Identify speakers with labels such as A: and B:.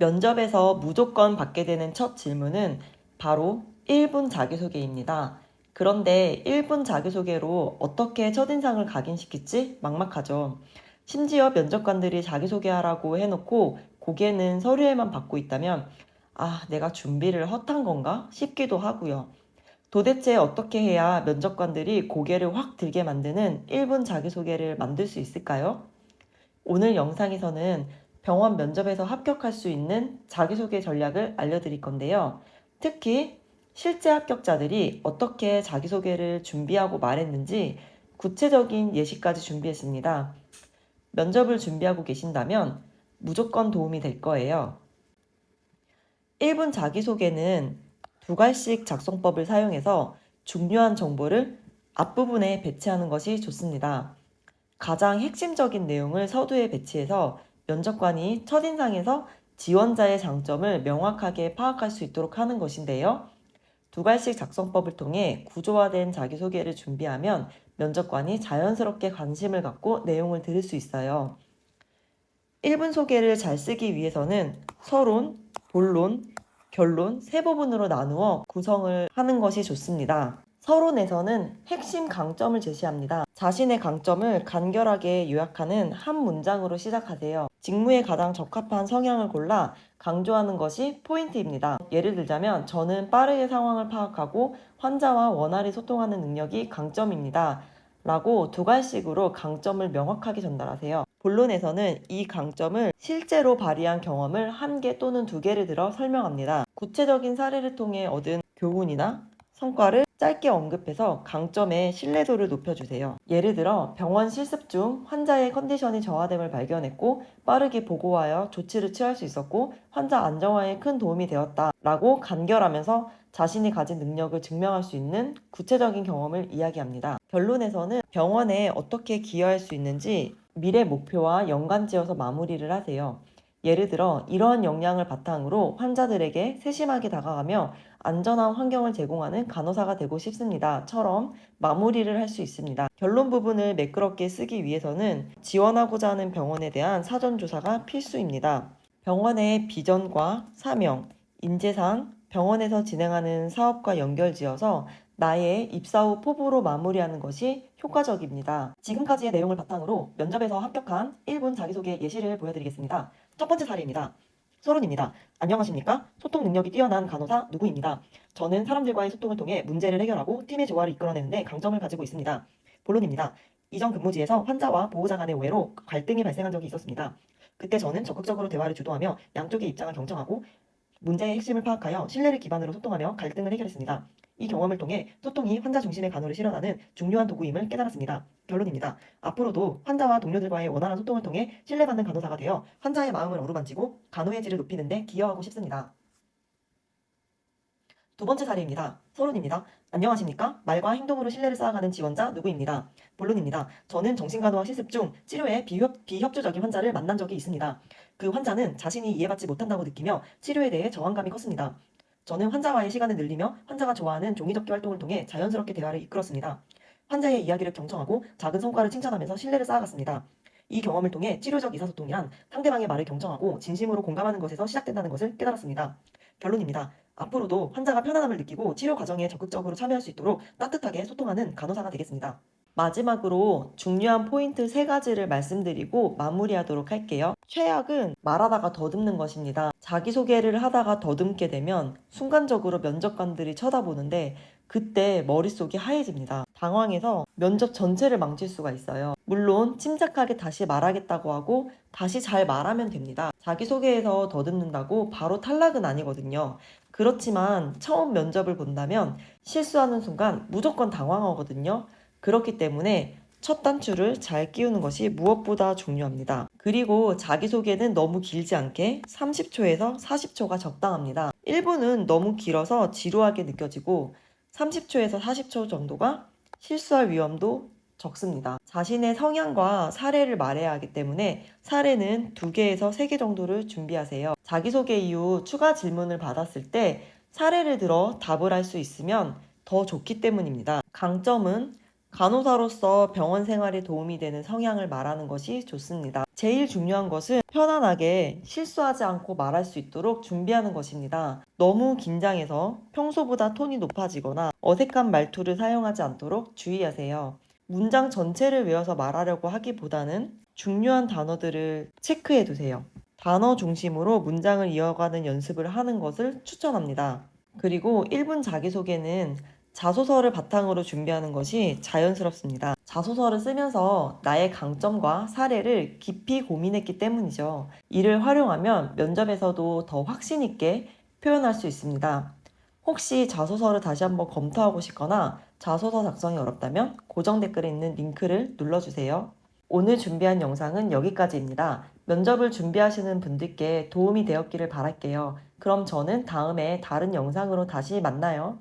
A: 면접에서 무조건 받게 되는 첫 질문은 바로 1분 자기소개입니다. 그런데 1분 자기소개로 어떻게 첫인상을 각인시킬지 막막하죠. 심지어 면접관들이 자기소개하라고 해놓고 고개는 서류에만 받고 있다면 내가 준비를 헛한 건가 싶기도 하고요. 도대체 어떻게 해야 면접관들이 고개를 확 들게 만드는 1분 자기소개를 만들 수 있을까요? 오늘 영상에서는 병원 면접에서 합격할 수 있는 자기소개 전략을 알려드릴 건데요. 특히 실제 합격자들이 어떻게 자기소개를 준비하고 말했는지 구체적인 예시까지 준비했습니다. 면접을 준비하고 계신다면 무조건 도움이 될 거예요. 1분 자기소개는 두 갈씩 작성법을 사용해서 중요한 정보를 앞부분에 배치하는 것이 좋습니다. 가장 핵심적인 내용을 서두에 배치해서 면접관이 첫인상에서 지원자의 장점을 명확하게 파악할 수 있도록 하는 것인데요. 두 갈씩 작성법을 통해 구조화된 자기소개를 준비하면 면접관이 자연스럽게 관심을 갖고 내용을 들을 수 있어요. 1분 소개를 잘 쓰기 위해서는 서론, 본론, 결론 세 부분으로 나누어 구성을 하는 것이 좋습니다. 서론에서는 핵심 강점을 제시합니다. 자신의 강점을 간결하게 요약하는 한 문장으로 시작하세요. 직무에 가장 적합한 성향을 골라 강조하는 것이 포인트입니다. 예를 들자면 저는 빠르게 상황을 파악하고 환자와 원활히 소통하는 능력이 강점입니다. 라고 두 갈씩으로 강점을 명확하게 전달하세요. 본론에서는 이 강점을 실제로 발휘한 경험을 한 개 또는 두 개를 들어 설명합니다. 구체적인 사례를 통해 얻은 교훈이나 성과를 짧게 언급해서 강점의 신뢰도를 높여주세요. 예를 들어 병원 실습 중 환자의 컨디션이 저하됨을 발견했고 빠르게 보고하여 조치를 취할 수 있었고 환자 안정화에 큰 도움이 되었다 라고 간결하면서 자신이 가진 능력을 증명할 수 있는 구체적인 경험을 이야기합니다. 결론에서는 병원에 어떻게 기여할 수 있는지 미래 목표와 연관지어서 마무리를 하세요. 예를 들어 이러한 역량을 바탕으로 환자들에게 세심하게 다가가며 안전한 환경을 제공하는 간호사가 되고 싶습니다.처럼 마무리를 할 수 있습니다. 결론 부분을 매끄럽게 쓰기 위해서는 지원하고자 하는 병원에 대한 사전조사가 필수입니다. 병원의 비전과 사명, 인재상, 병원에서 진행하는 사업과 연결지어서 나의 입사 후 포부로 마무리하는 것이 효과적입니다. 지금까지의 내용을 바탕으로 면접에서 합격한 1분 자기소개 예시를 보여드리겠습니다. 첫 번째 사례입니다. 서론입니다. 안녕하십니까? 소통 능력이 뛰어난 간호사 누구입니다. 저는 사람들과의 소통을 통해 문제를 해결하고 팀의 조화를 이끌어내는데 강점을 가지고 있습니다. 본론입니다. 이전 근무지에서 환자와 보호자 간의 오해로 갈등이 발생한 적이 있었습니다. 그때 저는 적극적으로 대화를 주도하며 양쪽의 입장을 경청하고 문제의 핵심을 파악하여 신뢰를 기반으로 소통하며 갈등을 해결했습니다. 이 경험을 통해 소통이 환자 중심의 간호를 실현하는 중요한 도구임을 깨달았습니다. 결론입니다. 앞으로도 환자와 동료들과의 원활한 소통을 통해 신뢰받는 간호사가 되어 환자의 마음을 어루만지고 간호의 질을 높이는 데 기여하고 싶습니다. 두 번째 사례입니다. 서론입니다. 안녕하십니까? 말과 행동으로 신뢰를 쌓아가는 지원자 누구입니다. 본론입니다. 저는 정신간호학 실습 중 치료에 비협조적인 환자를 만난 적이 있습니다. 그 환자는 자신이 이해받지 못한다고 느끼며 치료에 대해 저항감이 컸습니다. 저는 환자와의 시간을 늘리며 환자가 좋아하는 종이접기 활동을 통해 자연스럽게 대화를 이끌었습니다. 환자의 이야기를 경청하고 작은 성과를 칭찬하면서 신뢰를 쌓아갔습니다. 이 경험을 통해 치료적 의사소통이란 상대방의 말을 경청하고 진심으로 공감하는 것에서 시작된다는 것을 깨달았습니다. 결론입니다. 앞으로도 환자가 편안함을 느끼고 치료 과정에 적극적으로 참여할 수 있도록 따뜻하게 소통하는 간호사가 되겠습니다. 마지막으로 중요한 포인트 3가지를 말씀드리고 마무리하도록 할게요. 최악은 말하다가 더듬는 것입니다. 자기소개를 하다가 더듬게 되면 순간적으로 면접관들이 쳐다보는데 그때 머릿속이 하얘집니다. 당황해서 면접 전체를 망칠 수가 있어요. 물론 침착하게 다시 말하겠다고 하고 다시 잘 말하면 됩니다. 자기소개에서 더듬는다고 바로 탈락은 아니거든요. 그렇지만 처음 면접을 본다면 실수하는 순간 무조건 당황하거든요. 그렇기 때문에 첫 단추를 잘 끼우는 것이 무엇보다 중요합니다. 그리고 자기소개는 너무 길지 않게 30초에서 40초가 적당합니다. 1분은 너무 길어서 지루하게 느껴지고 30초에서 40초 정도가 실수할 위험도 적습니다. 자신의 성향과 사례를 말해야 하기 때문에 사례는 2개에서 3개 정도를 준비하세요. 자기소개 이후 추가 질문을 받았을 때 사례를 들어 답을 할 수 있으면 더 좋기 때문입니다. 강점은 간호사로서 병원 생활에 도움이 되는 성향을 말하는 것이 좋습니다. 제일 중요한 것은 편안하게 실수하지 않고 말할 수 있도록 준비하는 것입니다. 너무 긴장해서 평소보다 톤이 높아지거나 어색한 말투를 사용하지 않도록 주의하세요. 문장 전체를 외워서 말하려고 하기보다는 중요한 단어들을 체크해 두세요. 단어 중심으로 문장을 이어가는 연습을 하는 것을 추천합니다. 그리고 1분 자기소개는 자소서를 바탕으로 준비하는 것이 자연스럽습니다. 자소서를 쓰면서 나의 강점과 사례를 깊이 고민했기 때문이죠. 이를 활용하면 면접에서도 더 확신 있게 표현할 수 있습니다. 혹시 자소서를 다시 한번 검토하고 싶거나 자소서 작성이 어렵다면 고정 댓글에 있는 링크를 눌러주세요. 오늘 준비한 영상은 여기까지입니다. 면접을 준비하시는 분들께 도움이 되었기를 바랄게요. 그럼 저는 다음에 다른 영상으로 다시 만나요.